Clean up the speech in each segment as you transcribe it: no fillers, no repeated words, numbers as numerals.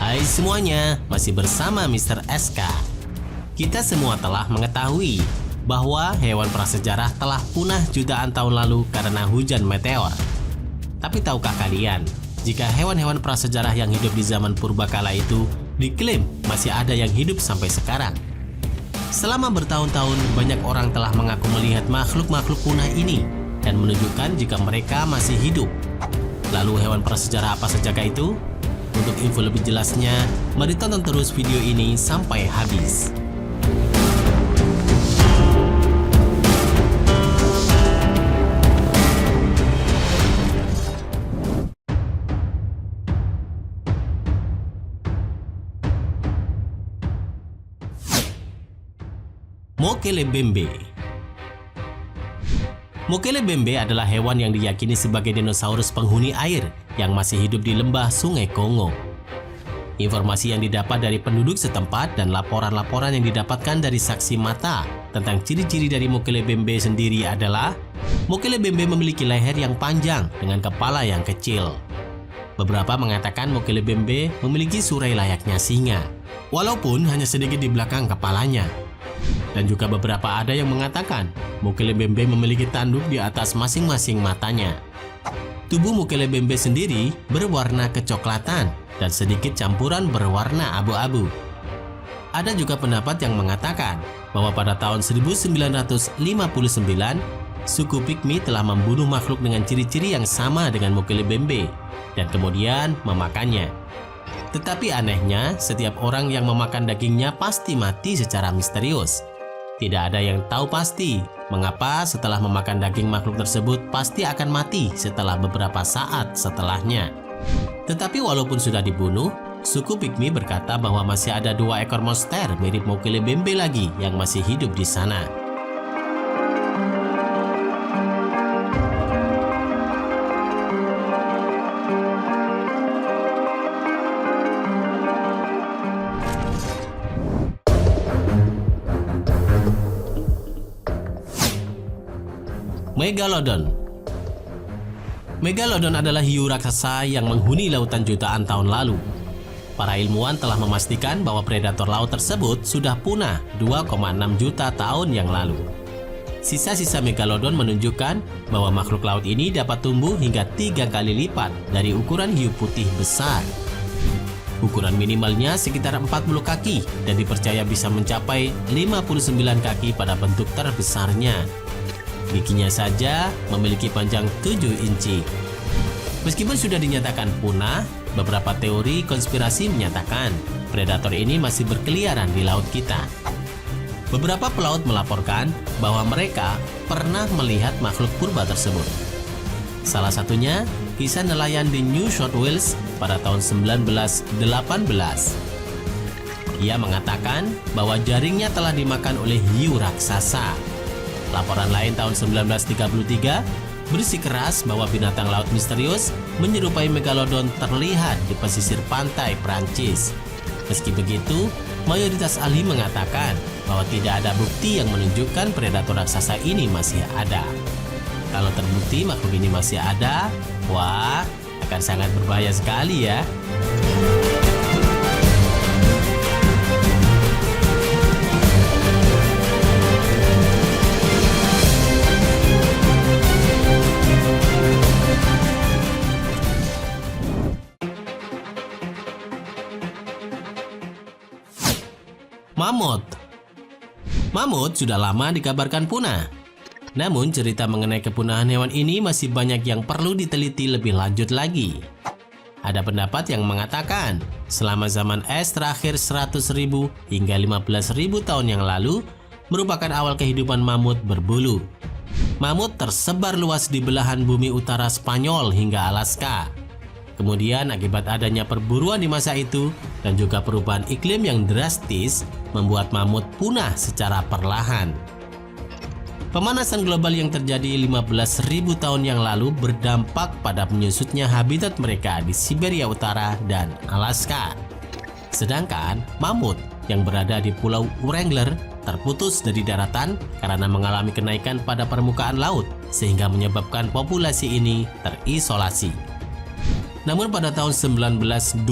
Hai semuanya, masih bersama Mr. SK. Kita semua telah mengetahui bahwa hewan prasejarah telah punah jutaan tahun lalu karena hujan meteor. Tapi tahukah kalian, jika hewan-hewan prasejarah yang hidup di zaman purbakala itu diklaim masih ada yang hidup sampai sekarang? Selama bertahun-tahun, banyak orang telah mengaku melihat makhluk-makhluk punah ini dan menunjukkan jika mereka masih hidup. Lalu hewan prasejarah apa sajakah itu? Untuk info lebih jelasnya, mari tonton terus video ini sampai habis. Mokelebembe. Mokelebembe adalah hewan yang diyakini sebagai dinosaurus penghuni air yang masih hidup di lembah Sungai Kongo. Informasi yang didapat dari penduduk setempat dan laporan-laporan yang didapatkan dari saksi mata tentang ciri-ciri dari Mokelebembe sendiri adalah Mokelebembe memiliki leher yang panjang dengan kepala yang kecil. Beberapa mengatakan Mokelebembe memiliki surai layaknya singa, walaupun hanya sedikit di belakang kepalanya. Dan juga beberapa ada yang mengatakan Mokelebembe memiliki tanduk di atas masing-masing matanya. Tubuh Mokelebembe sendiri berwarna kecoklatan dan sedikit campuran berwarna abu-abu. Ada juga pendapat yang mengatakan bahwa pada tahun 1959, suku Pygmy telah membunuh makhluk dengan ciri-ciri yang sama dengan Mokelebembe dan kemudian memakannya. Tetapi anehnya, setiap orang yang memakan dagingnya pasti mati secara misterius. Tidak ada yang tahu pasti mengapa setelah memakan daging makhluk tersebut pasti akan mati setelah beberapa saat setelahnya. Tetapi walaupun sudah dibunuh, suku Pygmy berkata bahwa masih ada 2 ekor monster mirip Mokelebembe lagi yang masih hidup di sana. Megalodon. Megalodon adalah hiu raksasa yang menghuni lautan jutaan tahun lalu. Para ilmuwan telah memastikan bahwa predator laut tersebut sudah punah 2,6 juta tahun yang lalu. Sisa-sisa Megalodon menunjukkan bahwa makhluk laut ini dapat tumbuh hingga 3 kali lipat dari ukuran hiu putih besar. Ukuran minimalnya sekitar 40 kaki dan dipercaya bisa mencapai 59 kaki pada bentuk terbesarnya. Giginya saja memiliki panjang 7 inci. Meskipun sudah dinyatakan punah, beberapa teori konspirasi menyatakan predator ini masih berkeliaran di laut kita. Beberapa pelaut melaporkan bahwa mereka pernah melihat makhluk purba tersebut. Salah satunya kisah nelayan di New South Wales pada tahun 1918. Ia mengatakan bahwa jaringnya telah dimakan oleh hiu raksasa. Laporan lain tahun 1933 bersikeras bahwa binatang laut misterius menyerupai Megalodon terlihat di pesisir pantai Prancis. Meski begitu, mayoritas ahli mengatakan bahwa tidak ada bukti yang menunjukkan predator raksasa ini masih ada. Kalau terbukti makhluk ini masih ada, wah, akan sangat berbahaya sekali ya. Mamut. Mamut sudah lama dikabarkan punah. Namun cerita mengenai kepunahan hewan ini masih banyak yang perlu diteliti lebih lanjut lagi. Ada pendapat yang mengatakan selama zaman es terakhir 100.000 hingga 15.000 tahun yang lalu merupakan awal kehidupan mamut berbulu. Mamut tersebar luas di belahan bumi utara Spanyol hingga Alaska. Kemudian akibat adanya perburuan di masa itu dan juga perubahan iklim yang drastis membuat mamut punah secara perlahan. Pemanasan global yang terjadi 15.000 tahun yang lalu berdampak pada menyusutnya habitat mereka di Siberia Utara dan Alaska. Sedangkan mamut yang berada di Pulau Wrangler terputus dari daratan karena mengalami kenaikan pada permukaan laut sehingga menyebabkan populasi ini terisolasi. Namun pada tahun 1920,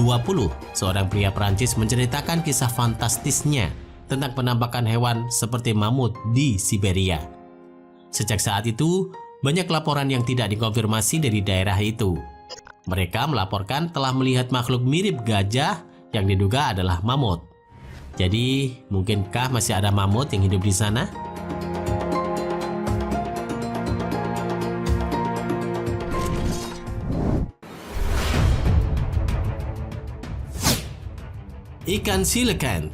seorang pria Prancis menceritakan kisah fantastisnya tentang penampakan hewan seperti mamut di Siberia. Sejak saat itu, banyak laporan yang tidak dikonfirmasi dari daerah itu. Mereka melaporkan telah melihat makhluk mirip gajah yang diduga adalah mamut. Jadi, mungkinkah masih ada mamut yang hidup di sana? Ikan coelacanth.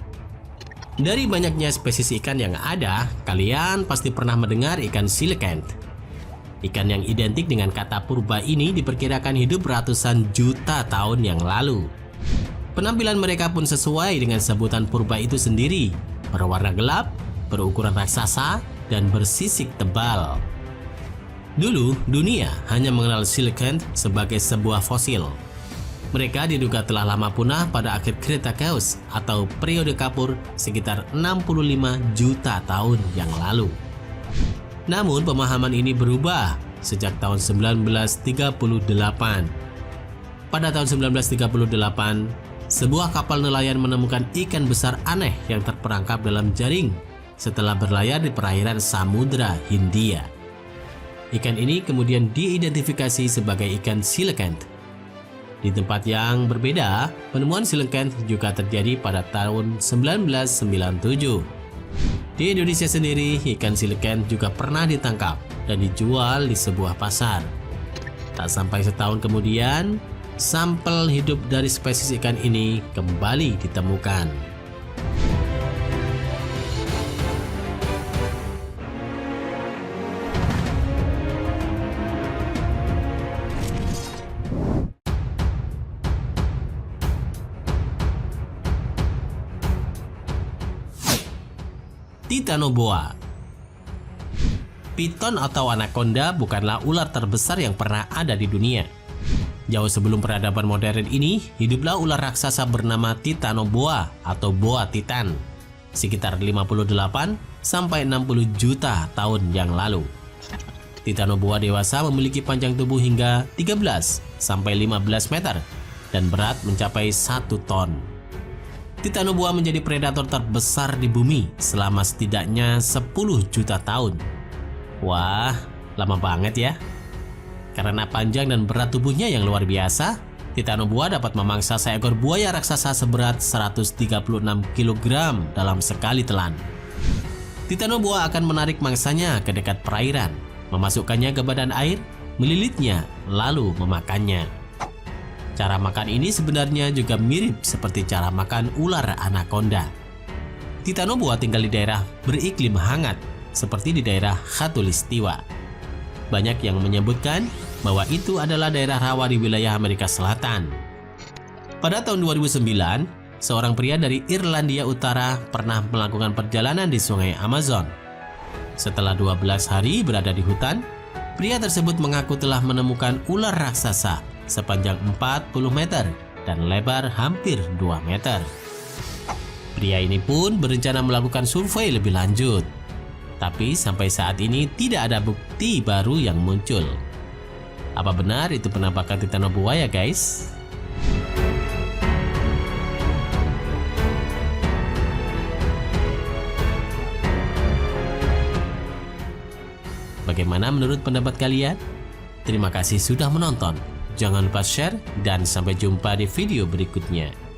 Dari banyaknya spesies ikan yang ada, kalian pasti pernah mendengar ikan coelacanth. Ikan yang identik dengan kata purba ini diperkirakan hidup ratusan juta tahun yang lalu. Penampilan mereka pun sesuai dengan sebutan purba itu sendiri, berwarna gelap, berukuran raksasa, dan bersisik tebal. Dulu, dunia hanya mengenal coelacanth sebagai sebuah fosil. Mereka diduga telah lama punah pada akhir Cretaceous atau periode kapur sekitar 65 juta tahun yang lalu. Namun pemahaman ini berubah sejak tahun 1938. Pada tahun 1938, sebuah kapal nelayan menemukan ikan besar aneh yang terperangkap dalam jaring setelah berlayar di perairan Samudra Hindia. Ikan ini kemudian diidentifikasi sebagai ikan coelacanth. Di tempat yang berbeda, penemuan coelacanth juga terjadi pada tahun 1997. Di Indonesia sendiri, ikan coelacanth juga pernah ditangkap dan dijual di sebuah pasar. Tak sampai setahun kemudian, sampel hidup dari spesies ikan ini kembali ditemukan. Titanoboa. Piton atau anaconda bukanlah ular terbesar yang pernah ada di dunia. Jauh sebelum peradaban modern ini, hiduplah ular raksasa bernama Titanoboa atau boa titan, sekitar 58 sampai 60 juta tahun yang lalu. Titanoboa dewasa memiliki panjang tubuh hingga 13 sampai 15 meter dan berat mencapai 1 ton. Titanoboa menjadi predator terbesar di bumi selama setidaknya 10 juta tahun. Wah, lama banget ya. Karena panjang dan berat tubuhnya yang luar biasa, Titanoboa dapat memangsa seekor buaya raksasa seberat 136 kg dalam sekali telan. Titanoboa akan menarik mangsanya ke dekat perairan, memasukkannya ke badan air, melilitnya, lalu memakannya. Cara makan ini sebenarnya juga mirip seperti cara makan ular anaconda. Titanoboa tinggal di daerah beriklim hangat, seperti di daerah Khatulistiwa. Banyak yang menyebutkan bahwa itu adalah daerah rawa di wilayah Amerika Selatan. Pada tahun 2009, seorang pria dari Irlandia Utara pernah melakukan perjalanan di sungai Amazon. Setelah 12 hari berada di hutan, pria tersebut mengaku telah menemukan ular raksasa sepanjang 40 meter dan lebar hampir 2 meter. Pria ini pun berencana melakukan survei lebih lanjut. Tapi sampai saat ini tidak ada bukti baru yang muncul. Apa benar itu penampakan Titanoboa ya guys? Bagaimana menurut pendapat kalian? Terima kasih sudah menonton. Jangan lupa share dan sampai jumpa di video berikutnya.